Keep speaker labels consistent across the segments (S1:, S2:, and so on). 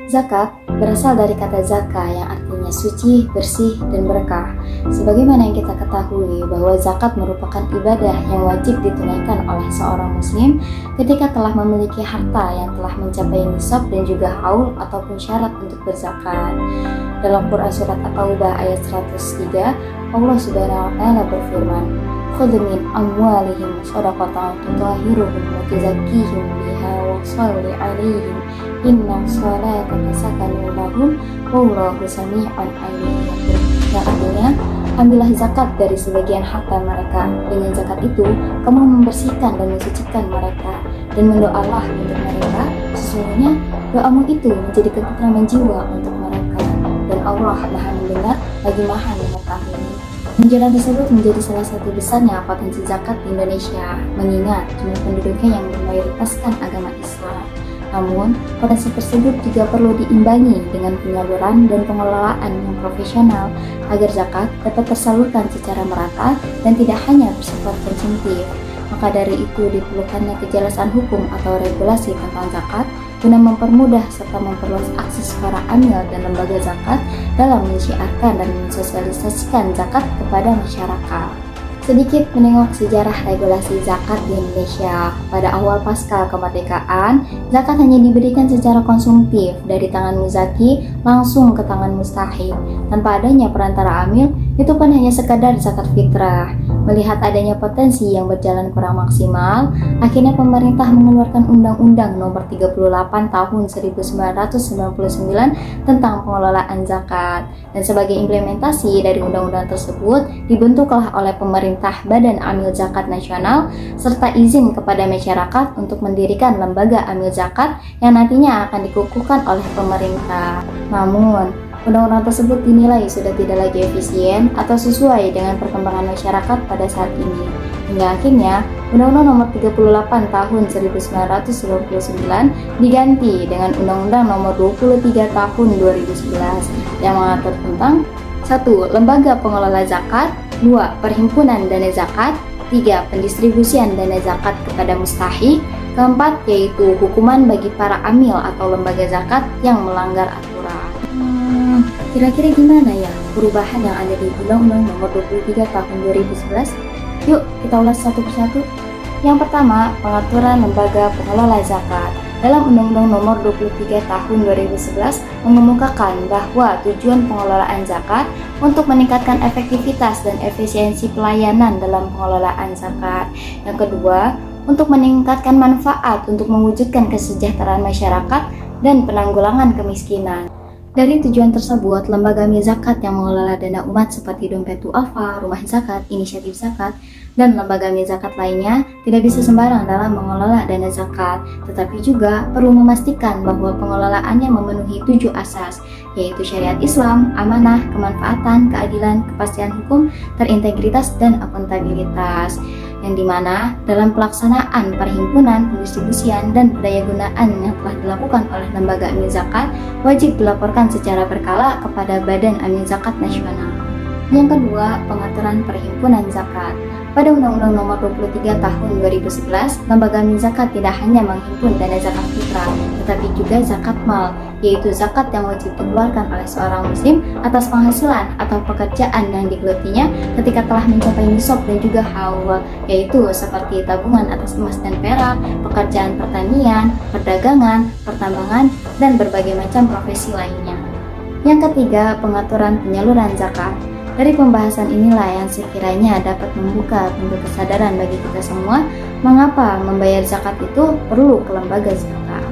S1: Zakat berasal dari kata zaka yang artinya suci, bersih, dan berkah. Sebagaimana yang kita ketahui bahwa zakat merupakan ibadah yang wajib ditunaikan oleh seorang muslim ketika telah memiliki harta yang telah mencapai nisab dan juga haul ataupun syarat untuk berzakat. Dalam Quran Surat At-Taubah ayat 103, Allah Subhanahu wa Ta'ala berfirman, "Khudh min amwalihim shadaqatan tutahhiruhum wa tuzakkihim biha wa shalli 'alaihim inna sholataka sakanun lahum wallahu sami'un 'alim." Yang artinya, ambillah zakat dari sebagian harta mereka. Dengan zakat itu, kamu membersihkan dan mensucikan mereka, dan mendoalah untuk mereka. Sesungguhnya doamu itu menjadi ketentraman jiwa untuk mereka, dan Allah Maha mendengar lagi Maha mengetahui. Penjelasan tersebut menjadi salah satu besarnya potensi zakat di Indonesia, mengingat jumlah penduduknya yang bermayoritaskan agama Islam. Namun, potensi tersebut juga perlu diimbangi dengan penyaluran dan pengelolaan yang profesional agar zakat dapat tersalurkan secara merata dan tidak hanya bersifat konsumtif. Maka dari itu diperlukannya kejelasan hukum atau regulasi tentang zakat guna mempermudah serta memperluas akses para amil dan lembaga zakat dalam menyiarkan dan mensosialisasikan zakat kepada masyarakat. Sedikit menengok sejarah regulasi zakat di Indonesia. Pada awal pasca kemerdekaan, zakat hanya diberikan secara konsumtif dari tangan muzaki langsung ke tangan mustahik. Tanpa adanya perantara amil, itu pun hanya sekadar zakat fitrah. Melihat adanya potensi yang berjalan kurang maksimal, akhirnya pemerintah mengeluarkan Undang-Undang Nomor 38 Tahun 1999 tentang pengelolaan zakat. Dan sebagai implementasi dari undang-undang tersebut, dibentuklah oleh pemerintah Badan Amil Zakat Nasional serta izin kepada masyarakat untuk mendirikan lembaga amil zakat yang nantinya akan dikukuhkan oleh pemerintah. Namun, undang-undang tersebut dinilai sudah tidak lagi efisien atau sesuai dengan perkembangan masyarakat pada saat ini. Hingga akhirnya, Undang-Undang Nomor 38 Tahun 1999 diganti dengan Undang-Undang Nomor 23 Tahun 2011 yang mengatur tentang 1. Lembaga pengelola zakat, 2. Perhimpunan dana zakat, 3. Pendistribusian dana zakat kepada mustahik, keempat yaitu hukuman bagi para amil atau lembaga zakat yang melanggar aturan. Kira-kira gimana ya perubahan yang ada di Undang-Undang Nomor 23 Tahun 2011? Yuk kita ulas satu persatu. Yang pertama, pengaturan lembaga pengelola zakat. Dalam Undang-Undang Nomor 23 Tahun 2011 mengemukakan bahwa tujuan pengelolaan zakat untuk meningkatkan efektivitas dan efisiensi pelayanan dalam pengelolaan zakat. Yang kedua, untuk meningkatkan manfaat untuk mewujudkan kesejahteraan masyarakat dan penanggulangan kemiskinan. Dari tujuan tersebut, lembaga amil zakat yang mengelola dana umat seperti dompet duafa, rumah zakat, inisiatif zakat, dan lembaga amil zakat lainnya tidak bisa sembarang dalam mengelola dana zakat, tetapi juga perlu memastikan bahwa pengelolaannya memenuhi 7 asas, yaitu syariat Islam, amanah, kemanfaatan, keadilan, kepastian hukum, terintegritas, dan akuntabilitas. Yang dimana dalam pelaksanaan perhimpunan, pendistribusian, dan pendayagunaan yang telah dilakukan oleh lembaga amil zakat wajib dilaporkan secara berkala kepada Badan Amil Zakat Nasional. Yang kedua, pengaturan perhimpunan zakat. Pada Undang-Undang Nomor 23 Tahun 2011, lembaga amil zakat tidak hanya menghimpun dana zakat fitrah, tetapi juga zakat mal, yaitu zakat yang wajib dikeluarkan oleh seorang muslim atas penghasilan atau pekerjaan yang digelutinya ketika telah mencapai nisab dan juga haul, yaitu seperti tabungan atas emas dan perak, pekerjaan pertanian, perdagangan, pertambangan, dan berbagai macam profesi lainnya. Yang ketiga, pengaturan penyaluran zakat. Dari pembahasan inilah yang sekiranya dapat membuka pintu kesadaran bagi kita semua mengapa membayar zakat itu perlu ke lembaga zakat.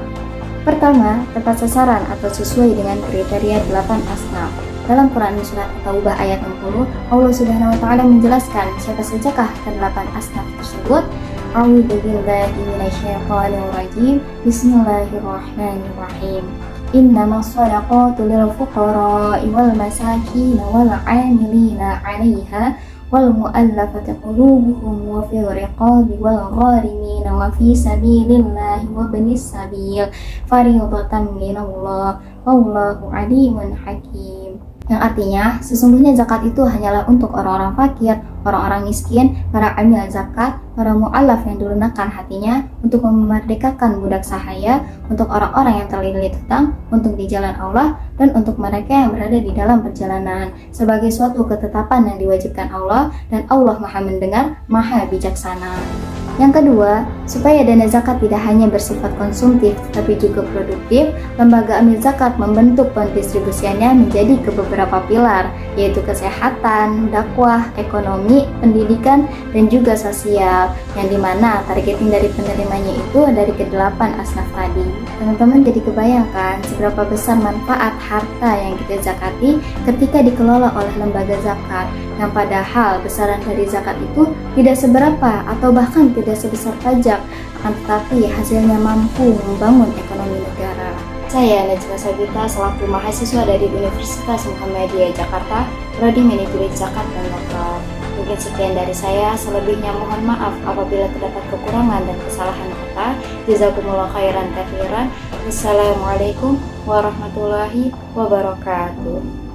S1: Pertama, tepat sasaran atau sesuai dengan kriteria 8 asnaf. Dalam Quran Surat At-Taubah ayat 60, Allah Subhanahu wa Ta'ala menjelaskan siapa sajakah ke-8 asnaf tersebut. A'udzu billahi minasyaitonir rajim. Bismillahirrahmanirrahim. Innamas shadaqatu lil fuqara'i wal masakin wal 'amilina 'alaiha wal mu'allafati qulubuhum wa fil riqabi wal gharimin wa fi sabilillahi wa ibnis sabil fariidatan minallah wallahu 'alimun hakim. yang artinya sesungguhnya zakat itu hanyalah untuk orang-orang fakir, orang-orang miskin, para amil zakat, para mu'alaf yang dilunakkan hatinya, untuk memerdekakan budak sahaya, untuk orang-orang yang terlilit hutang, untuk di jalan Allah, dan untuk mereka yang berada di dalam perjalanan, sebagai suatu ketetapan yang diwajibkan Allah, dan Allah Maha Mendengar, Maha Bijaksana. Yang kedua, supaya dana zakat tidak hanya bersifat konsumtif tetapi juga produktif, lembaga amil zakat membentuk pendistribusiannya menjadi ke beberapa pilar, yaitu kesehatan, dakwah, ekonomi, pendidikan, dan juga sosial, yang dimana targeting dari penerimanya itu dari ke-8 asnaf tadi. Teman-teman jadi kebayangkan seberapa besar manfaat harta yang kita zakati ketika dikelola oleh lembaga zakat, yang padahal besaran dari zakat itu tidak seberapa atau bahkan tidak sebesar pajak, akan tetapi hasilnya mampu membangun ekonomi negara. Saya Najma Sabita selaku mahasiswa dari Universitas Muhammadiyah Jakarta, Prodi Manajemen Zakat dan Wakaf. Mungkin sekian dari saya, selebihnya mohon maaf apabila terdapat kekurangan dan kesalahan kata. Jazakumullah khairan katsiran. Wassalamualaikum warahmatullahi wabarakatuh.